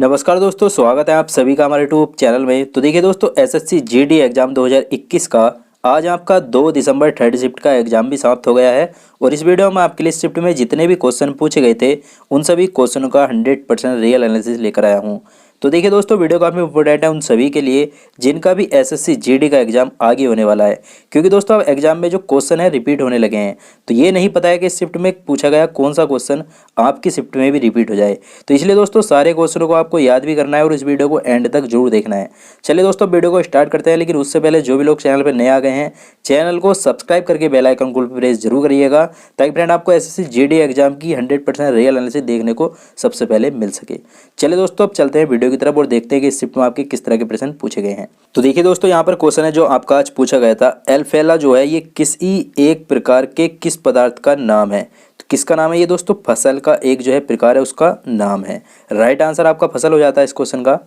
नमस्कार दोस्तों, स्वागत है आप सभी का हमारे यूट्यूब चैनल में। तो देखिए दोस्तों, एसएससी जीडी एग्जाम 2021 का आज आपका 2 दिसंबर थर्ड शिफ्ट का एग्जाम भी समाप्त हो गया है। और इस वीडियो में आपके लिए शिफ्ट में जितने भी क्वेश्चन पूछे गए थे उन सभी क्वेश्चनों का 100% रियल एनालिसिस लेकर आया हूँ। तो देखिए दोस्तों, वीडियो काफ़ी इंपॉर्टेंट है उन सभी के लिए जिनका भी एसएससी जीडी का एग्जाम आगे होने वाला है, क्योंकि दोस्तों अब एग्जाम में जो क्वेश्चन है रिपीट होने लगे हैं। तो ये नहीं पता है कि शिफ्ट में पूछा गया कौन सा क्वेश्चन आपकी शिफ्ट में भी रिपीट हो जाए। तो इसलिए दोस्तों सारे क्वेश्चनों को आपको याद भी करना है और इस वीडियो को एंड तक जरूर देखना है। चलिए दोस्तों, वीडियो को स्टार्ट करते हैं, लेकिन उससे पहले जो भी लोग चैनल पर नए आ गए हैं चैनल को सब्सक्राइब करके बेल आइकन को प्रेस जरूर करिएगा, ताकि फ्रेंड आपको एसएससी जीडी एग्जाम की 100% रियल एनालिसिस देखने को सबसे पहले मिल सके। चलिए दोस्तों, अब चलते हैं वीडियो की तरफ और देखते हैं कि इस शिफ्ट में आपके किस तरह के प्रश्न पूछे गए हैं। तो देखिए दोस्तों, यहाँ पर क्वेश्चन है जो आपका आज पूछा गया था, एल्फेला जो है ये किसी एक प्रकार के किस पदार्थ का नाम है। तो किसका नाम है ये दोस्तों? फसल का एक जो है प्रकार है उसका नाम है। राइट आंसर आपका फसल हो जाता है इस क्वेश्चन का।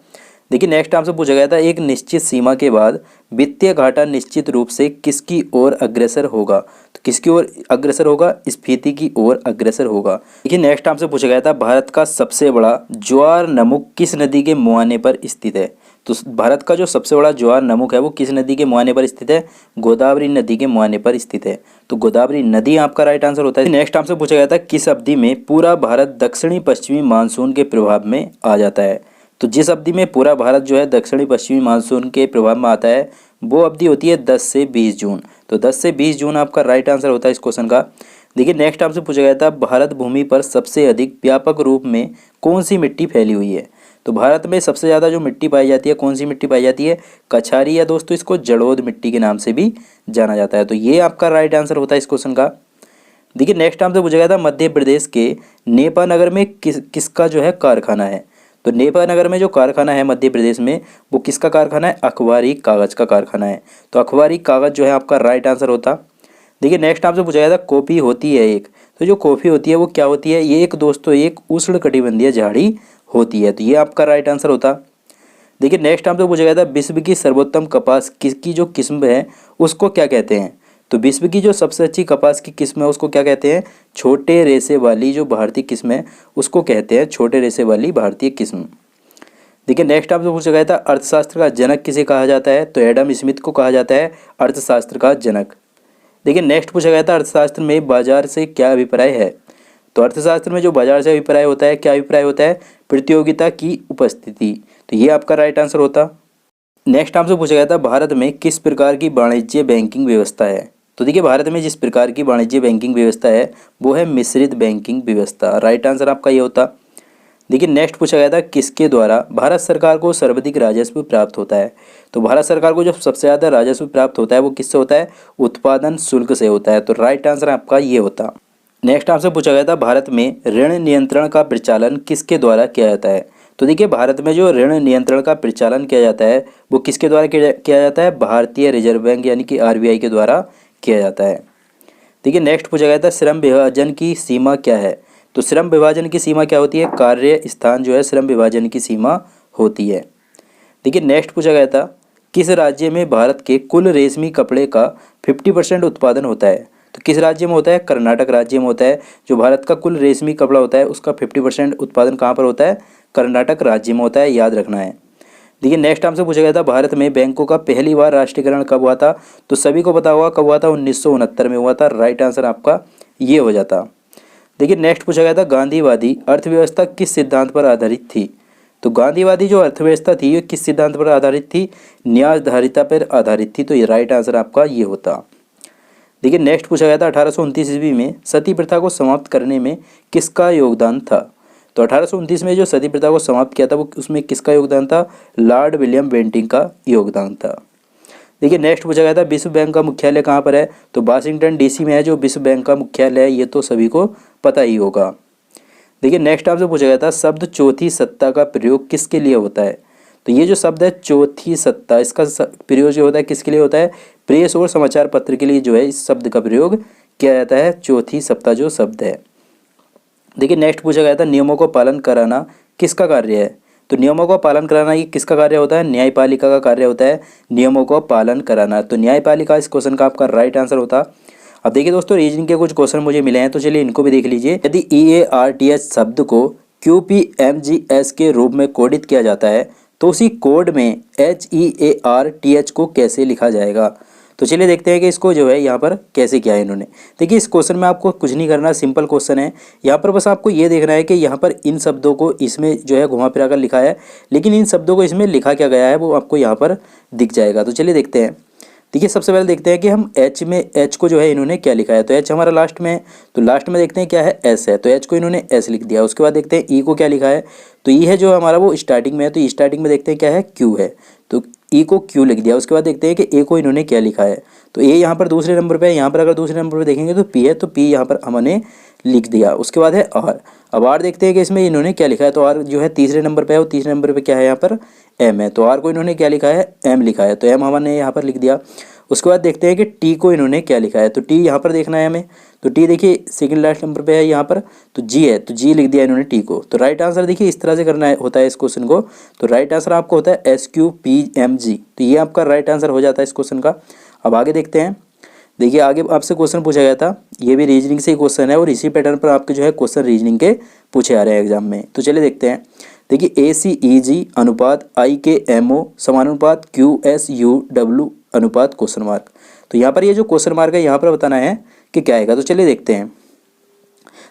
देखिए नेक्स्ट आपसे पूछा गया था, एक निश्चित सीमा के बाद वित्तीय घाटा निश्चित रूप से किसकी ओर अग्रसर होगा। तो किसकी ओर अग्रसर होगा? स्फीति की ओर अग्रसर होगा। देखिए नेक्स्ट आपसे पूछा गया था, भारत का सबसे बड़ा ज्वार नमुक किस नदी के मुहाने पर स्थित है। तो भारत का जो सबसे बड़ा ज्वार नमुक है वो किस नदी के मुहाने पर स्थित है? गोदावरी नदी के मुहाने पर स्थित है। तो गोदावरी नदी आपका राइट आंसर होता है। नेक्स्ट आपसे पूछा गया था, किस अवधि में पूरा भारत दक्षिणी पश्चिमी मानसून के प्रभाव में आ जाता है। तो जिस अवधि में पूरा भारत जो है दक्षिणी पश्चिमी मानसून के प्रभाव में आता है वो अवधि होती है 10 से 20 जून। तो 10 से 20 जून आपका राइट आंसर होता है इस क्वेश्चन का। देखिए नेक्स्ट आपसे पूछा गया था, भारत भूमि पर सबसे अधिक व्यापक रूप में कौन सी मिट्टी फैली हुई है। तो भारत में सबसे ज़्यादा जो मिट्टी पाई जाती है, कौन सी मिट्टी पाई जाती है? कछारी, या दोस्तों इसको जड़ोद मिट्टी के नाम से भी जाना जाता है। तो ये आपका राइट आंसर होता है इस क्वेश्चन का। देखिए नेक्स्ट आपसे पूछा गया था, मध्य प्रदेश के नेपा नगर में किसका जो है कारखाना है। तो नेपा नगर में जो कारखाना है मध्य प्रदेश में वो किसका कारखाना है? अखबारी कागज़ का कारखाना है। तो अखबारी कागज़ जो है आपका राइट आंसर होता। देखिए नेक्स्ट आपसे पूछा गया था, कॉफ़ी होती है एक। तो जो कॉफ़ी होती है वो क्या होती है? ये एक दोस्तों एक उष्णकटिबंधीय झाड़ी होती है। तो ये आपका राइट आंसर होता। देखिए नेक्स्ट आपसे पूछा गया था, विश्व की सर्वोत्तम कपास की जो किस्म है उसको क्या कहते हैं। तो विश्व की जो सबसे अच्छी कपास की किस्म है उसको क्या कहते हैं? छोटे रेशे वाली जो भारतीय किस्म है उसको कहते हैं छोटे रेशे वाली भारतीय किस्म। देखिए नेक्स्ट आपसे पूछा गया था, अर्थशास्त्र का जनक किसे कहा जाता है। तो एडम स्मिथ को कहा जाता है अर्थशास्त्र का जनक। देखिए नेक्स्ट पूछा गया था, अर्थशास्त्र में बाजार से क्या अभिप्राय है। तो अर्थशास्त्र में जो बाजार से अभिप्राय होता है, क्या अभिप्राय होता है? प्रतियोगिता की उपस्थिति। तो ये आपका राइट आंसर होता। नेक्स्ट आपसे पूछा गया था, भारत में किस प्रकार की वाणिज्य बैंकिंग व्यवस्था है। तो देखिए भारत में जिस प्रकार की वाणिज्य बैंकिंग व्यवस्था है वो है मिश्रित बैंकिंग व्यवस्था। राइट आंसर आपका ये होता। देखिए नेक्स्ट पूछा गया था, किसके द्वारा भारत सरकार को सर्वाधिक राजस्व प्राप्त होता है। तो भारत सरकार को जो सबसे ज़्यादा राजस्व प्राप्त होता है वो किससे होता है? उत्पादन शुल्क से होता है। तो राइट आंसर आपका ये होता। नेक्स्ट आपसे पूछा गया था, भारत में ऋण नियंत्रण का प्रचालन किसके द्वारा किया जाता है। तो देखिए भारत में जो ऋण नियंत्रण का प्रचालन किया जाता है वो किसके द्वारा किया जाता है? भारतीय रिजर्व बैंक यानी कि आरबीआई के द्वारा किया जाता है। देखिए नेक्स्ट पूछा गया था, श्रम विभाजन की सीमा क्या है। तो श्रम विभाजन की सीमा क्या होती है? कार्य स्थान जो है श्रम विभाजन की सीमा होती है। देखिए नेक्स्ट पूछा गया था, किस राज्य में भारत के कुल रेशमी कपड़े का 50% उत्पादन होता है। तो किस राज्य में होता है? कर्नाटक राज्य में होता है। जो भारत का कुल रेशमी कपड़ा होता है उसका 50% उत्पादन कहाँ पर होता है? कर्नाटक राज्य में होता है, याद रखना है। देखिए नेक्स्ट आपसे पूछा गया था, भारत में बैंकों का पहली बार राष्ट्रीयकरण कब हुआ था। तो सभी को पता होगा कब हुआ था? 1969 में हुआ था। राइट आंसर आपका ये हो जाता। देखिए नेक्स्ट पूछा गया था, गांधीवादी अर्थव्यवस्था किस सिद्धांत पर आधारित थी। तो गांधीवादी जो अर्थव्यवस्था थी ये किस सिद्धांत पर आधारित थी? न्यायधारिता पर आधारित थी। तो ये राइट आंसर आपका ये होता। देखिए नेक्स्ट पूछा गया था, 1829 ईस्वी में सती प्रथा को समाप्त करने में किसका योगदान था। तो 1829 में जो सती प्रथा को समाप्त किया था वो उसमें किसका योगदान था? लॉर्ड विलियम बेंटिंग का योगदान था। देखिए नेक्स्ट पूछा गया था, विश्व बैंक का मुख्यालय कहाँ पर है। तो वाशिंगटन डीसी में है जो विश्व बैंक का मुख्यालय है, ये तो सभी को पता ही होगा। देखिए नेक्स्ट आपसे पूछा गया था, शब्द चौथी सत्ता का प्रयोग किसके लिए होता है। तो ये जो शब्द है चौथी सत्ता, इसका प्रयोग जो होता है किसके लिए होता है? प्रेस और समाचार पत्र के लिए जो है इस शब्द का प्रयोग किया जाता है, चौथी सत्ता जो शब्द है। देखिए नेक्स्ट पूछा गया था, नियमों को पालन कराना किसका कार्य है। तो नियमों का पालन कराना ये किसका कार्य होता है? न्यायपालिका का कार्य होता है नियमों को पालन कराना। तो न्यायपालिका इस क्वेश्चन का आपका राइट आंसर होता। अब देखिए दोस्तों, रीजनिंग के कुछ क्वेश्चन मुझे मिले हैं तो चलिए इनको भी देख लीजिए। यदि EARTH शब्द को QPMGS के रूप में कोडित किया जाता है तो उसी कोड में HEARTH को कैसे लिखा जाएगा। तो चलिए देखते हैं कि इसको जो है यहाँ पर कैसे किया है इन्होंने। देखिए इस क्वेश्चन में आपको कुछ नहीं करना, सिंपल क्वेश्चन है। यहाँ पर बस आपको ये देखना है कि यहाँ पर इन शब्दों को इसमें जो है घुमा फिरा कर लिखा है, लेकिन इन शब्दों को इसमें लिखा क्या गया है वो आपको यहाँ पर दिख जाएगा। तो चलिए देखते हैं। देखिए सबसे पहले देखते हैं कि हम एच को जो है इन्होंने क्या लिखा है। तो एच हमारा लास्ट में है, तो लास्ट में देखते हैं क्या है, एस है, तो एच को इन्होंने एस लिख दिया। उसके बाद देखते हैं ई को क्या लिखा है, तो ई है जो हमारा वो स्टार्टिंग में है, तो स्टार्टिंग में देखते हैं क्या है, क्यू है, तो ई को क्यू लिख दिया। उसके बाद देखते हैं कि ए को इन्होंने क्या लिखा है, तो ए यहाँ पर दूसरे नंबर पे है। यहाँ पर अगर दूसरे नंबर पे देखेंगे तो पी है, तो पी यहाँ पर हमने लिख दिया। उसके बाद है आर। अब आर देखते हैं कि इसमें इन्होंने क्या लिखा है, तो आर जो है तीसरे नंबर पे है, और तीसरे नंबर पे क्या है यहाँ पर एम है, तो आर को इन्होंने क्या लिखा है, एम लिखा है, तो एम हमने यहाँ पर लिख दिया। उसके बाद देखते हैं कि टी को इन्होंने क्या लिखा है, तो टी यहाँ पर देखना है हमें, तो टी देखिए सेकंड लास्ट नंबर पे है यहाँ पर, तो जी है, तो जी लिख दिया इन्होंने टी को। तो राइट आंसर देखिए इस तरह से करना है, होता है इस क्वेश्चन को। तो राइट आंसर आपको होता है SQPMG, तो ये आपका राइट आंसर हो जाता है इस क्वेश्चन का। अब आगे देखते हैं। देखिए आगे आपसे क्वेश्चन पूछा गया था, ये भी रीजनिंग से ही क्वेश्चन है, और इसी पैटर्न पर आपके जो है क्वेश्चन रीजनिंग के पूछे आ रहे हैं एग्जाम में। तो चलिए देखते हैं। देखिए ACEG अनुपात IKMO समानुपात QSUW अनुपात क्वेश्चन मार्क। तो यहाँ पर ये जो क्वेश्चन मार्क है यहाँ पर बताना है कि क्या आएगा। तो चलिए देखते हैं।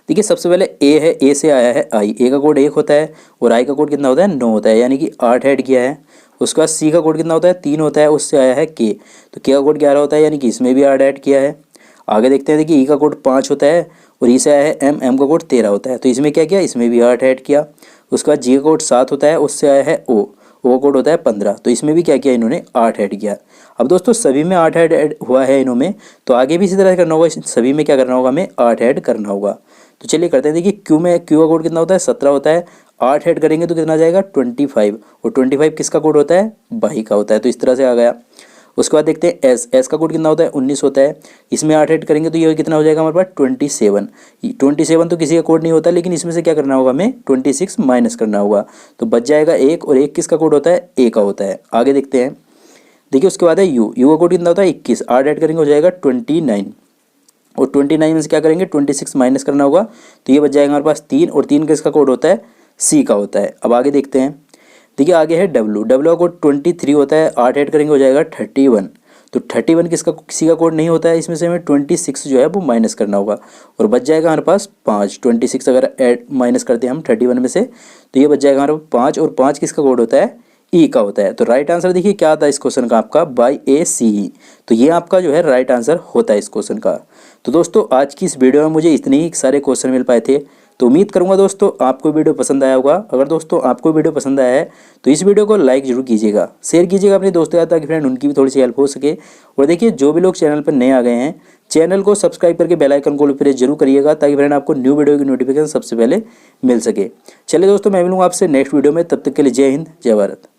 देखिए सबसे पहले ए है, ए से आया है आई, ए का कोड 1 होता है और आई का कोड कितना होता है, 9 होता है, यानी कि 8 ऐड किया है। उसके बाद सी का कोड कितना होता है, 3 होता है, उससे आया है के, तो के का कोड 11 होता है, यानी कि इसमें भी 8 ऐड किया है। आगे देखते हैं। देखिए ई का कोड 5 होता है और ई से आया है एम, एम का कोड 13 होता है, तो इसमें क्या किया, इसमें भी 8 ऐड किया। उसके बाद जी का कोड 7 होता है, उससे आया है ओ, ओ कोड होता है 15, तो इसमें भी क्या किया इन्होंने, 8 ऐड किया। अब दोस्तों सभी में 8 ऐड हुआ है इन्होंने, तो आगे भी इसी तरह करना होगा, सभी में क्या करना होगा, हमें 8 ऐड करना होगा। तो चलिए करते हैं। देखिए क्यू में, क्यू का कोड कितना होता है, 17 होता है, 8 ऐड करेंगे तो कितना जाएगा, 25, और 25 किसका कोड होता है, 22 का होता है, तो इस तरह से आ गया। उसके बाद देखते हैं एस, एस का कोड कितना होता है, 19 होता है, इसमें 8 ऐड करेंगे तो ये कितना हो जाएगा हमारे पास, 27। 27 तो किसी का कोड नहीं होता, लेकिन इसमें से क्या करना होगा, हमें 26 माइनस करना होगा, तो बच जाएगा 1, और 1 किसका कोड होता है, ए का होता है। आगे देखते हैं। देखिए उसके बाद है यू, यू का कोड कितना होता है, 21, 8 ऐड करेंगे हो जाएगा 29, और 29 में से क्या करेंगे, 26 माइनस करना होगा, तो ये बच जाएगा हमारे पास 3, और 3 किसका कोड होता है, सी का होता है। अब आगे देखते हैं। देखिए आगे है डब्ल्यू, डब्ल्यू का कोड 23 होता है, 8 ऐड करेंगे हो जाएगा 31, तो 31 किसका, किसी का कोड नहीं होता है, इसमें से हमें 26 जो है वो माइनस करना होगा, और बच जाएगा हमारे पास 5। 26 अगर ऐड माइनस करते हैं हम 31 में से, तो ये बच जाएगा हमारे 5, और 5 किसका कोड होता है, ई का होता है। तो राइट आंसर देखिए क्या आता है इस क्वेश्चन का, आपका बाई ACE, तो ये आपका जो है राइट आंसर होता है इस क्वेश्चन का। तो दोस्तों आज की इस वीडियो में मुझे इतने ही सारे क्वेश्चन मिल पाए थे, तो उम्मीद करूंगा दोस्तों आपको वीडियो पसंद आया होगा। अगर दोस्तों आपको वीडियो पसंद आया है तो इस वीडियो को लाइक जरूर कीजिएगा, शेयर कीजिएगा अपने दोस्तों के साथ, ताकि फ्रेंड उनकी भी थोड़ी सी हेल्प हो सके। और देखिए जो भी लोग चैनल पर नए आ गए हैं, चैनल को सब्सक्राइब करके बेल आइकन को प्रेस जरूर करिएगा, ताकि फ्रेंड आपको न्यू वीडियो की नोटिफिकेशन सबसे पहले मिल सके। चलिए दोस्तों मैं मिलूंगा आपसे नेक्स्ट वीडियो में, तब तक के लिए जय हिंद, जय भारत।